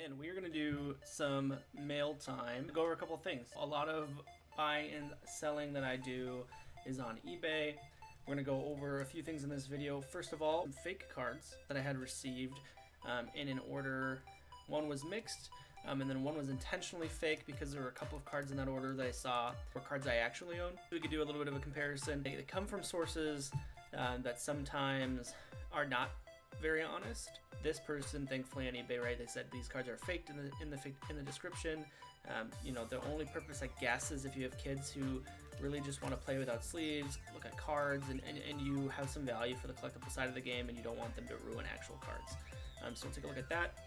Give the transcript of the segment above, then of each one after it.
and we're gonna do some mail time. Go over a couple things. A lot of buying and selling that I do is on eBay. We're gonna go over a few things in this video. First of all, fake cards that I had received in an order. One was mixed, and then one was intentionally fake because there were a couple of cards in that order that I saw were cards I actually own. We could do a little bit of a comparison. They come from sources that sometimes are not very honest. This person, thankfully on eBay, right, they said these cards are faked in the description. You know, the only purpose, I guess, is if you have kids who really just want to play without sleeves, look at cards, and you have some value for the collectible side of the game, and you don't want them to ruin actual cards. So we'll take a look at that.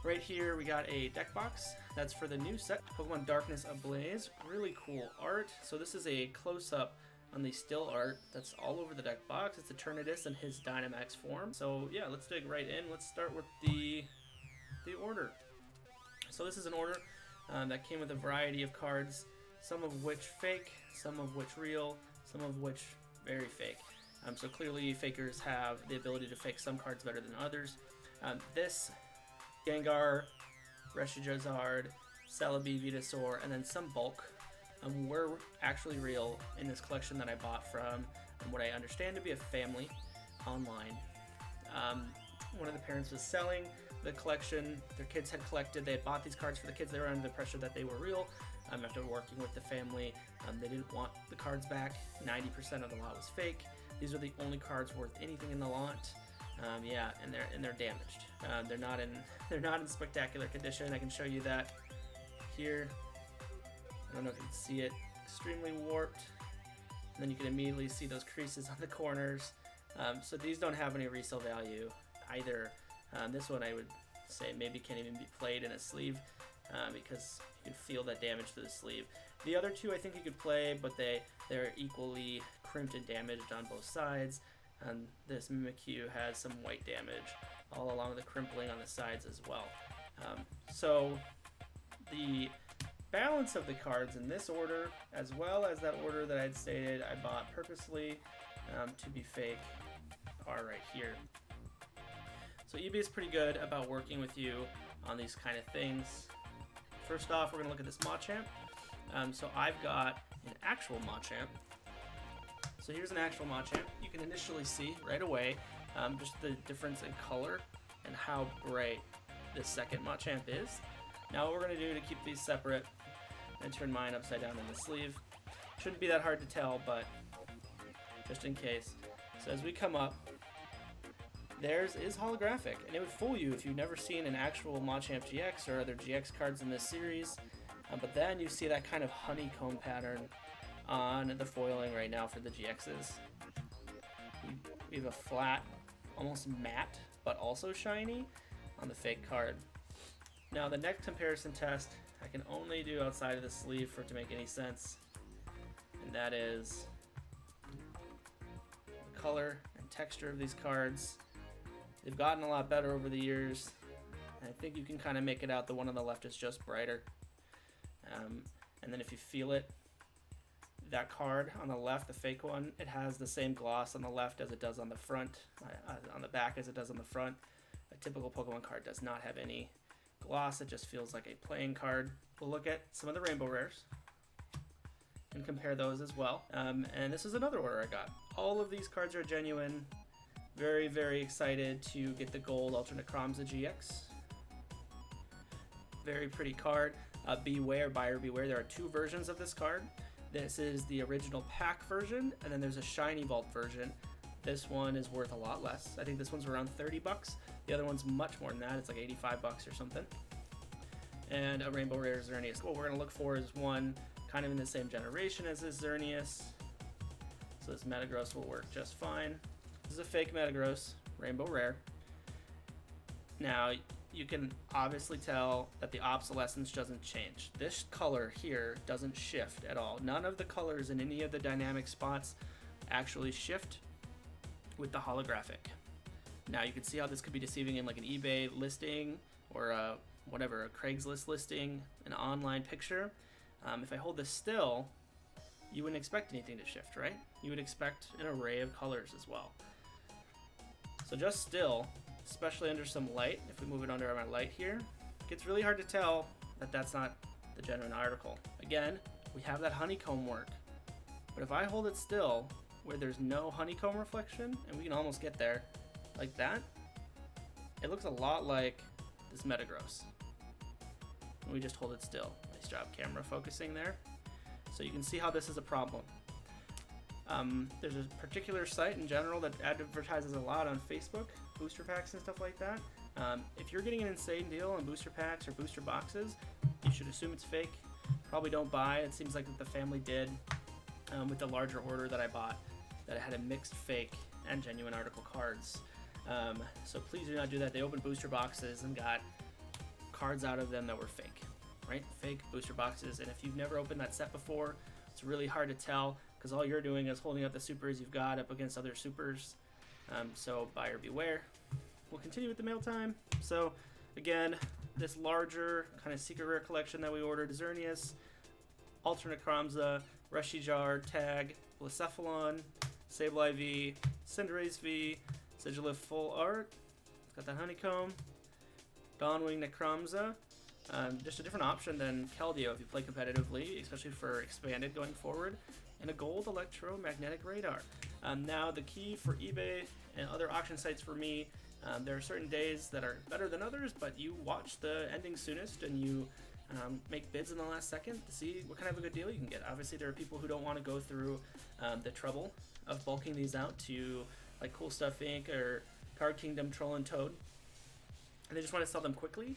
Right here we got a deck box. That's for the new set, Pokemon Darkness Ablaze. Really cool art. So this is a close-up on the still art that's all over the deck box. It's Eternatus in his Dynamax form. So yeah, let's dig right in. Let's start with the order. So this is an order that came with a variety of cards, some of which fake, some of which real, some of which very fake. So clearly fakers have the ability to fake some cards better than others. This Gengar, Reshizard, Celebi, Venusaur, and then some bulk were actually real in this collection that I bought from what I understand to be a family online. One of the parents was selling the collection. Their kids had collected. They had bought these cards for the kids. They were under the pressure that they were real. After working with the family, they didn't want the cards back. 90% of the lot was fake. These are the only cards worth anything in the lot. Yeah, and they're damaged. They're not in spectacular condition. I can show you that here. I don't know if you can see it. Extremely warped. And then you can immediately see those creases on the corners. So these don't have any resale value either. This one I would say maybe can't even be played in a sleeve because you can feel that damage to the sleeve. The other two I think you could play, but they're equally crimped and damaged on both sides. And this Mimikyu has some white damage all along the crimpling on the sides as well. So the balance of the cards in this order, as well as that order that I'd stated I bought purposely to be fake, are right here. So eBay is pretty good about working with you on these kind of things. First off, we're going to look at this Machamp. So I've got an actual Machamp. So here's an actual Machamp. You can initially see right away just the difference in color and how bright this second Machamp is. Now what we're going to do to keep these separate, and turn mine upside down in the sleeve. Shouldn't be that hard to tell, but just in case. So as we come up, theirs is holographic, and it would fool you if you've never seen an actual Machamp GX or other GX cards in this series. But then you see that kind of honeycomb pattern on the foiling right now for the GXs. We have a flat, almost matte, but also shiny on the fake card. Now the next comparison test I can only do outside of the sleeve for it to make any sense, and that is the color and texture of these cards. They've gotten a lot better over the years, and I think you can kind of make it out. The one on the left is just brighter, and then if you feel it, that card on the left, the fake one, it has the same gloss on the left as it does on the front, on the back as it does on the front. A typical Pokemon card does not have any gloss. It just feels like a playing card. We'll look at some of the rainbow rares and compare those as well. And this is another order I got. All of these cards are genuine. Very, very excited to get the gold alternate Kromza GX. Very pretty card. Beware, buyer beware. There are two versions of this card. This is the original pack version, and then there's a shiny vault version. This one is worth a lot less. I think this one's around 30 bucks. The other one's much more than that. It's like 85 bucks or something. And a Rainbow Rare Xerneas. What we're going to look for is one kind of in the same generation as this Xerneas. So this Metagross will work just fine. This is a fake Metagross, Rainbow Rare. Now, you can obviously tell that the obsolescence doesn't change. This color here doesn't shift at all. None of the colors in any of the dynamic spots actually shift with the holographic. Now you can see how this could be deceiving in like an eBay listing or a Craigslist listing, an online picture. If I hold this still, you wouldn't expect anything to shift, right? You would expect an array of colors as well. So just still, especially under some light, if we move it under my light here, It's really hard to tell that that's not the genuine article. Again, we have that honeycomb work, but if I hold it still where there's no honeycomb reflection, and we can almost get there like that, it looks a lot like this Metagross. And we just hold it still. Nice job camera focusing there. So you can see how this is a problem. There's a particular site in general that advertises a lot on Facebook, booster packs and stuff like that. If you're getting an insane deal on booster packs or booster boxes, you should assume it's fake. Probably don't buy. It seems like the family did with the larger order that I bought, that it had a mixed fake and genuine article cards. So please do not do that. They opened booster boxes and got cards out of them that were fake, right? Fake booster boxes. And if you've never opened that set before, it's really hard to tell because all you're doing is holding up the supers you've got up against other supers. So buyer beware. We'll continue with the mail time. So again, this larger kind of secret rare collection that we ordered: Xerneas, Alternate Necromza, Reshijar, Tag, Blacephalon, Sable IV, Cinderace V, Sigilyph Full Art. It's got that honeycomb. Dawnwing Necromza. Just a different option than Keldeo if you play competitively, especially for expanded going forward. And a gold electromagnetic radar. Now the key for eBay and other auction sites for me, there are certain days that are better than others, but you watch the ending soonest and you make bids in the last second to see what kind of a good deal you can get. Obviously there are people who don't want to go through the trouble of bulking these out to like Cool Stuff Inc. or Card Kingdom, Troll and Toad, and they just want to sell them quickly.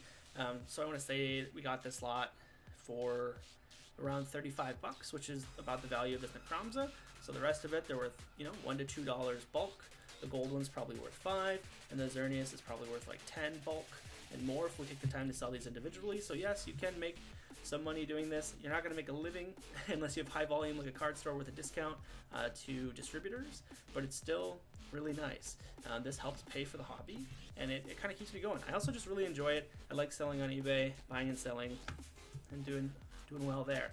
So I want to say we got this lot for around $35, which is about the value of this Necromza. So the rest of it, they're worth, $1 to $2 bulk. The gold one's probably worth $5, and the Xerneas is probably worth like $10 bulk and more if we take the time to sell these individually. So yes, you can make some money doing this. You're not going to make a living unless you have high volume like a card store with a discount to distributors, but it's still really nice. This helps pay for the hobby, and it kind of keeps me going. I also just really enjoy it. I like selling on eBay, buying and selling, and doing well there.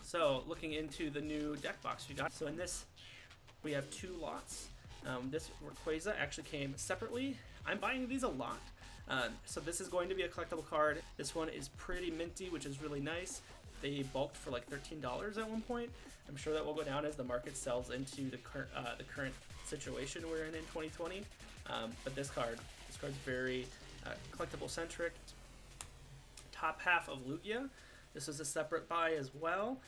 So looking into the new deck box we got. So in this, we have two lots. This Rayquaza actually came separately. I'm buying these a lot. So this is going to be a collectible card. This one is pretty minty, which is really nice. They bulked for like $13 at one point. I'm sure that will go down as the market sells into the current situation we're in 2020. But this card's very collectible centric. Top half of Lugia. This was a separate buy as well.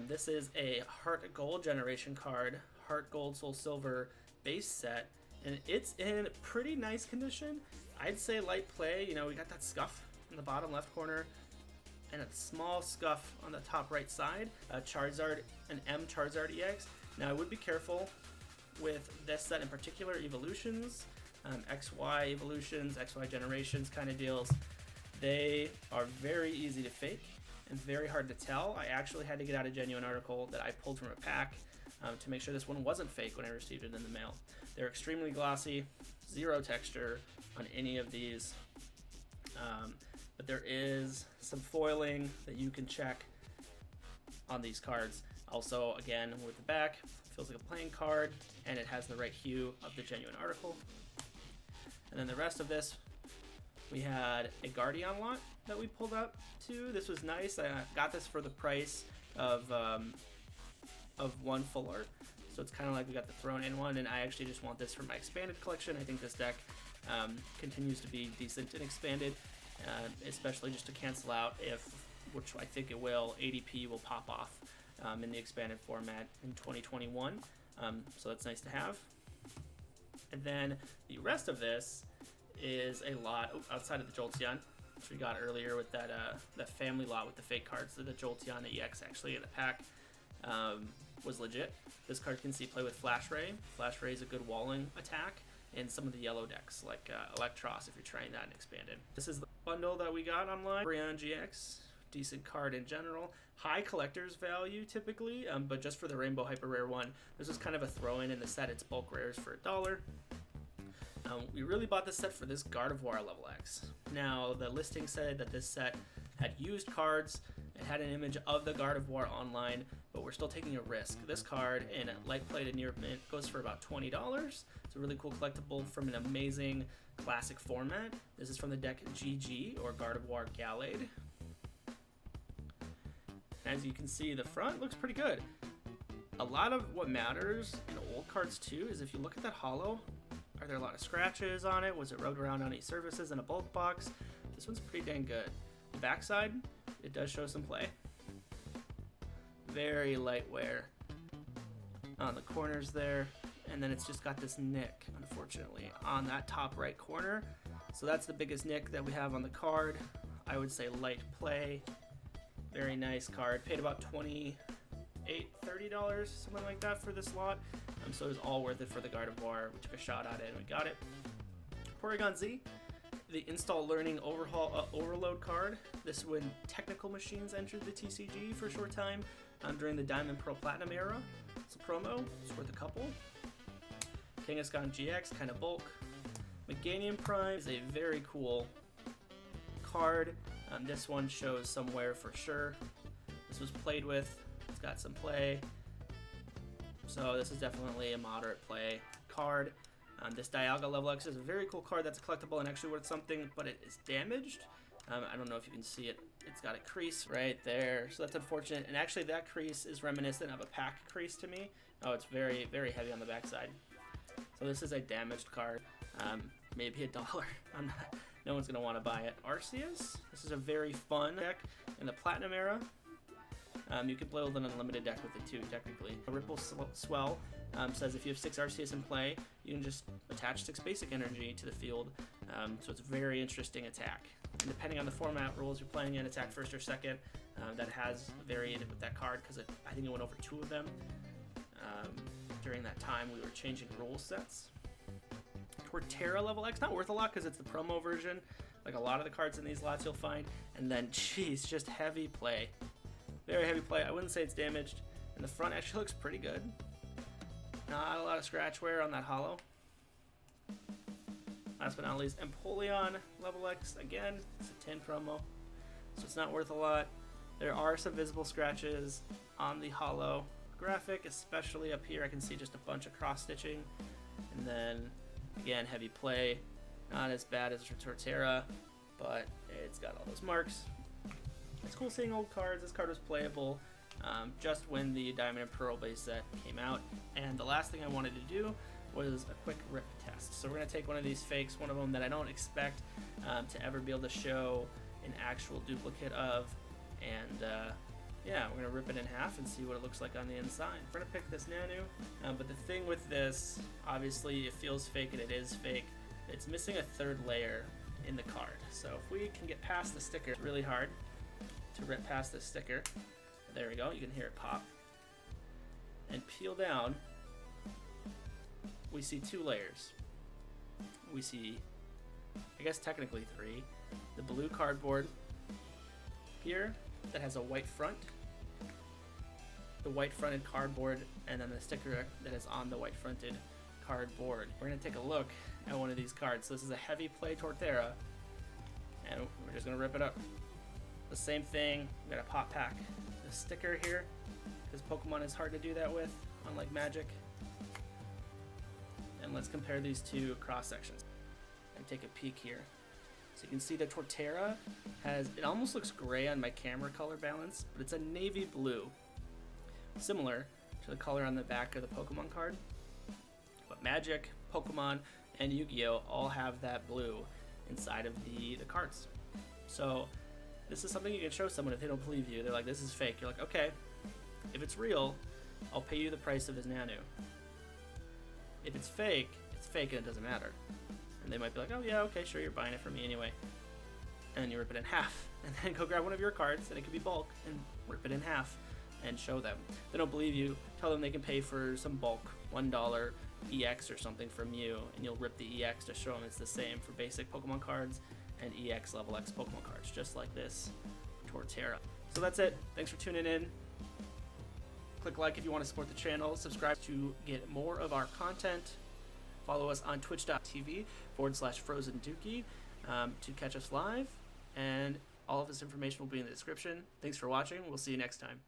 This is a Heart Gold generation card, Heart Gold Soul Silver base set, and it's in pretty nice condition. I'd say light play. We got that scuff in the bottom left corner and a small scuff on the top right side. Charizard, an M Charizard EX. Now I would be careful with this set in particular. Evolutions, XY evolutions, XY generations kind of deals. They are very easy to fake and very hard to tell. I actually had to get out a genuine article that I pulled from a pack to make sure this one wasn't fake when I received it in the mail. They're extremely glossy, zero texture on any of these, but there is some foiling that you can check on these cards. Also, again, with the back, feels like a playing card, and it has the right hue of the genuine article. And then the rest of this, we had a Guardian lot that we pulled up too. This was nice. I got this for the price of one full art. So it's kind of like we got the thrown in one, and I actually just want this for my expanded collection. I think this deck continues to be decent and expanded, especially just to cancel out which I think it will, ADP will pop off in the expanded format in 2021. So that's nice to have. And then the rest of this is a lot outside of the Jolteon, which we got earlier with that family lot with the fake cards. So the Jolteon EX actually in the pack was legit. This card can see play with Flash Ray. Flash Ray is a good walling attack in some of the yellow decks like Electros if you're trying that and expanded. This is the bundle that we got online. Brion GX, decent card in general. High collector's value typically, but just for the Rainbow Hyper Rare one, this was kind of a throw-in the set. It's bulk rares for $1. We really bought this set for this Gardevoir level X. Now, the listing said that this set had used cards. It had an image of the Gardevoir online, but we're still taking a risk. This card in light play to near mint goes for about $20, It's a really cool collectible from an amazing classic format. This is from the deck GG, or Gardevoir Gallade. As you can see, the front looks pretty good. A lot of what matters in old cards too is if you look at that holo, are there a lot of scratches on it? Was it rubbed around on any surfaces in a bulk box? This one's pretty dang good. The backside, it does show some play. Very light wear on the corners there, and then it's just got this nick, unfortunately, on that top right corner. So that's the biggest nick that we have on the card. I would say light play. Very nice card. Paid about $28, $30, something like that for this lot. So it was all worth it for the Gardevoir. We took a shot at it and we got it. Porygon Z, the Install Learning Overload card. This is when technical machines entered the TCG for a short time during the Diamond Pearl Platinum era. It's a promo. It's worth a couple. Kangaskhan GX, kind of bulk. Meganium Prime is a very cool card. This one shows some wear for sure. This was played with. It's got some play. So this is definitely a moderate play card. This Dialga Level X is a very cool card that's collectible and actually worth something, but it is damaged. I don't know if you can see it. It's got a crease right there, so that's unfortunate. And actually that crease is reminiscent of a pack crease to me. Oh, it's very, very heavy on the backside. So this is a damaged card. Maybe $1. No one's going to want to buy it. Arceus. This is a very fun deck in the Platinum era. You can build an unlimited deck with it too, technically. Ripple Swell says if you have 6 Arceus in play, you can just attach 6 basic energy to the field. So it's a very interesting attack. And depending on the format rules you're playing in, attack first or second, that has varied with that card because I think it went over 2 of them. During that time, we were changing rule sets. Torterra Level X, not worth a lot because it's the promo version. Like a lot of the cards in these lots you'll find. And then, geez, just heavy play. Very heavy play. I wouldn't say it's damaged. And the front actually looks pretty good. Not a lot of scratch wear on that holo. Last but not least, Empoleon Level X. Again, it's a 10 promo, so it's not worth a lot. There are some visible scratches on the holo graphic, especially up here. I can see just a bunch of cross-stitching. And then, again, heavy play. Not as bad as Torterra, but it's got all those marks. It's cool seeing old cards. This card was playable just when the Diamond and Pearl base set came out. And the last thing I wanted to do was a quick rip test. So we're going to take one of these fakes, one of them that I don't expect to ever be able to show an actual duplicate of. And yeah, we're going to rip it in half and see what it looks like on the inside. We're going to pick this Nanu. But the thing with this, obviously it feels fake and it is fake. It's missing a third layer in the card. So if we can get past the sticker, it's really hard to rip past this sticker. There we go, you can hear it pop. And peel down, we see 2 layers. We see, I guess technically 3. The blue cardboard here that has a white front, the white fronted cardboard, and then the sticker that is on the white fronted cardboard. We're going to take a look at one of these cards. So this is a heavy play Torterra, and we're just going to rip it up. The same thing, we got a pop pack the sticker here, because Pokemon is hard to do that with, unlike Magic. And let's compare these 2 cross sections and take a peek here. So you can see the Torterra has, it almost looks gray on my camera color balance, but it's a navy blue, similar to the color on the back of the Pokemon card. But Magic, Pokemon, and Yu-Gi-Oh! All have that blue inside of the cards. So this is something you can show someone if they don't believe you. They're like, this is fake. You're like, okay, if it's real, I'll pay you the price of his Nanu. If it's fake and it doesn't matter. And they might be like, oh yeah, okay, sure, you're buying it from me anyway. And you rip it in half. And then go grab one of your cards, and it could be bulk, and rip it in half and show them. If they don't believe you, tell them they can pay for some bulk, $1 EX or something from you, and you'll rip the EX to show them it's the same for basic Pokemon cards and EX Level X Pokemon cards, just like this Torterra. So that's it. Thanks for tuning in. Click like if you want to support the channel. Subscribe to get more of our content. Follow us on twitch.tv/FrozenDookie to catch us live. And all of this information will be in the description. Thanks for watching. We'll see you next time.